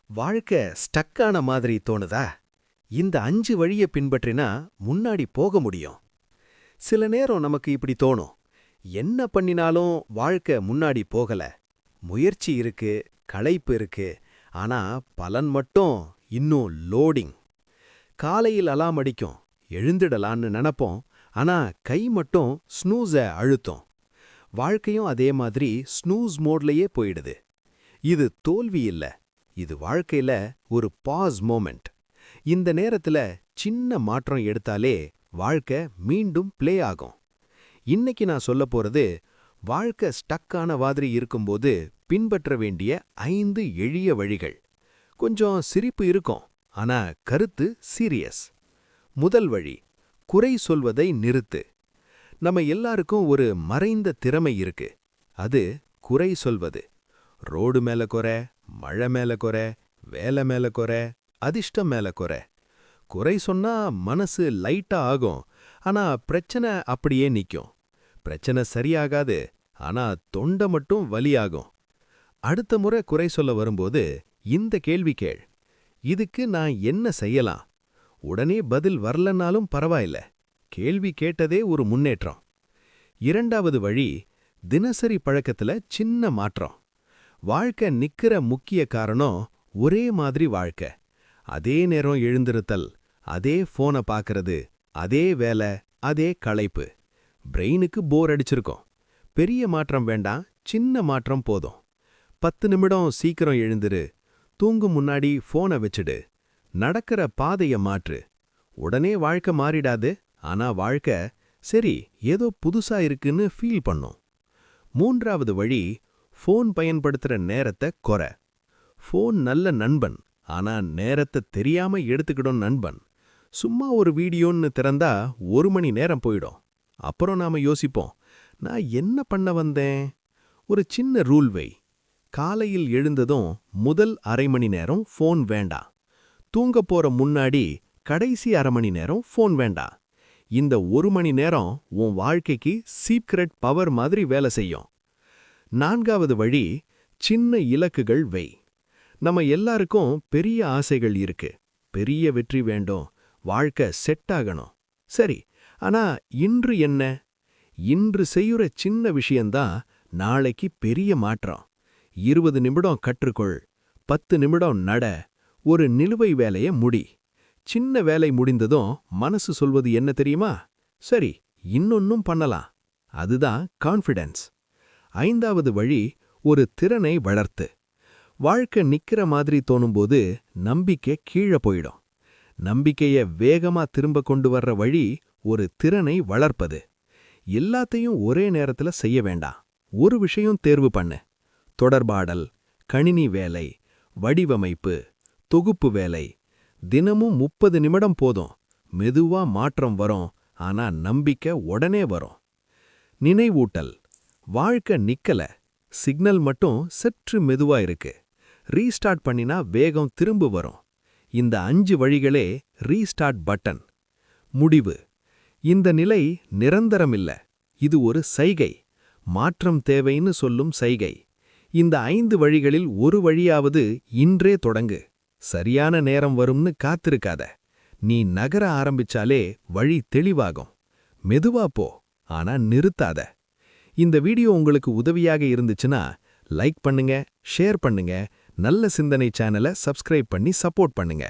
வாழ்க்கை ஸ்டக்கான மாதிரி தோணுதா? இந்த 5 வழிய பின்பற்றினா முன்னாடி போக முடியும். சில நேரம் நமக்கு இப்படி தோணும். என்ன பண்ணினாலும் வாழ்க்கை முன்னாடி போகல. முயற்சி இருக்கு, களைப்பு இருக்கு, ஆனா பலன் மட்டும் இன்னும் லோடிங். காலையில் அலாம் அடிக்கும், எழுந்திடலான்னு நினைப்போம், ஆனா கை மட்டும் ஸ்னூஸ அழுத்தும். வாழ்க்கையும் அதே மாதிரி ஸ்னூஸ் மோட்லயே போயிடுது. இது தோல்வி இல்ல, இது வாழ்க்கையில ஒரு பாஸ் மோமெண்ட். இந்த நேரத்துல சின்ன மாற்றம் எடுத்தாலே வாழ்க்கை மீண்டும் ப்ளே ஆகும். இன்னைக்கு நான் சொல்லப் போறது, வாழ்க்கை ஸ்டக்கான மாதிரி இருக்கும்போது பின்பற்ற வேண்டிய 5 எளிய வழிகள். கொஞ்சம் சிரிப்பு இருக்கும், ஆனா கருத்து சீரியஸ். முதல் வழி, குறை சொல்வதை நிறுத்து. நம்ம எல்லாருக்கும் ஒரு மறைந்த திறமை இருக்கு. அது குறை சொல்வது. ரோடு மேல குறை, மழை மேல குறை, வேலை மேல குறை, அதிர்ஷ்டம் மேல குறை. குறை சொன்னா மனசு லைட்டா ஆகும், ஆனா பிரச்சனை அப்படியே நிக்கும். பிரச்சனை சரியாகாது, ஆனா தொண்டை மட்டும் வலியாகும். அடுத்த முறை குறை சொல்ல வரும்போது இந்த கேள்வி கேள்: இதுக்கு நான் என்ன செய்யலாம்? உடனே பதில் வரலனாலும் பரவாயில்ல, கேள்வி கேட்டதே ஒரு முன்னேற்றம். இரண்டாவது வழி, தினசரி பழக்கத்துல சின்ன மாற்றம். வாழ்க்கை நிக்கிற முக்கிய காரணம் ஒரே மாதிரி வாழ்க்கை. அதே நேரம் எழுந்திருத்தல், அதே போனை பார்க்கறது, அதே வேலை, அதே களைப்பு. பிரெயினுக்கு போர் அடிச்சிருக்கும். பெரிய மாற்றம் வேண்டாம், சின்ன மாற்றம் போதும். 10 நிமிடம் சீக்கிரம் எழுந்திரு, தூங்கும் முன்னாடி போனை வச்சிடு, நடக்கிற பாதைய மாற்று. உடனே வாழ்க்கை மாறிடாது, ஆனா வாழ்க்கை சரி ஏதோ புதுசா இருக்குன்னு ஃபீல் பண்ணும். மூன்றாவது வழி, ஃபோன் பயன்படுத்துற நேரத்தை குறை. ஃபோன் நல்ல நண்பன், ஆனா நேரத்தை தெரியாம எடுத்துக்கிடும் நண்பன். சும்மா ஒரு வீடியோன்னு திறந்தா 1 மணி நேரம் போயிடும். அப்புறம் நாம யோசிப்போம், நான் என்ன பண்ண வந்தேன்? ஒரு சின்ன ரூல் வை. காலையில் எழுந்ததும் முதல் அரை மணி நேரம் ஃபோன் வேண்டாம். தூங்க போற முன்னாடி கடைசி அரை மணி நேரம் ஃபோன் வேண்டாம். இந்த 1 மணி நேரம் உன் வாழ்க்கைக்கு சீக்ரெட் பவர் மாதிரி வேலை செய்யும். நான்காவது வழி, சின்ன இலக்குகள் வை. நம்ம எல்லாருக்கும் பெரிய ஆசைகள் இருக்கு. பெரிய வெற்றி வேண்டும், வாழ்க்கை செட் ஆகணும். சரி, ஆனா இன்று என்ன? இன்று செய்யுற சின்ன விஷயம்தான் நாளைக்கு பெரிய மாற்றம். 20 நிமிடம் கற்றுக்கொள், 10 நிமிடம் நட, ஒரு நிலுவை வேலைய முடி. சின்ன வேலை முடிந்ததும் மனசு சொல்வது என்ன தெரியுமா? சரி, இன்னொன்னும் பண்ணலாம். அதுதான் கான்ஃபிடன்ஸ். ஐந்தாவது வழி, ஒரு திறனை வளர்த்து. வாழ்க்கை நிக்கிற மாதிரி தோணும்போது நம்பிக்கை கீழே போயிடும். நம்பிக்கைய வேகமா திரும்ப கொண்டு வர்ற வழி ஒரு திறனை வளர்ப்பது. எல்லாத்தையும் ஒரே நேரத்துல செய்ய வேண்டாம். ஒரு விஷயம் தேர்வு பண்ணு. தொடர்பாடல், கணினி வேலை, வடிவமைப்பு, தொகுப்பு வேலை. தினமும் 30 நிமிடம் போதும். மெதுவா மாற்றம் வரும், ஆனா நம்பிக்கை உடனே வரும். நினைவூட்டல், வாழ்க்கை நிக்கல, சிக்னல் மட்டும் சற்று மெதுவா இருக்கு. ரீஸ்டார்ட் பண்ணினா வேகம் திரும்ப வரும். இந்த 5 வழிகளே ரீஸ்டார்ட் பட்டன். முடிவு, இந்த நிலை நிரந்தரமில்ல, இது ஒரு சைகை. மாற்றம் தேவைன்னு சொல்லும் சைகை. இந்த 5 வழிகளில் ஒரு வழியாவது இன்றே தொடங்கு. சரியான நேரம் வரும்னு காத்திருக்காத. நீ நகர ஆரம்பிச்சாலே வழி தெளிவாகும். மெதுவா போ, ஆனா நிறுத்தாத. இந்த வீடியோ உங்களுக்கு உதவியாக இருந்துச்சுன்னா லைக் பண்ணுங்க, ஷேர் பண்ணுங்க, நல்ல சிந்தனை சேனலை சப்ஸ்கிரைப் பண்ணி சப்போர்ட் பண்ணுங்க.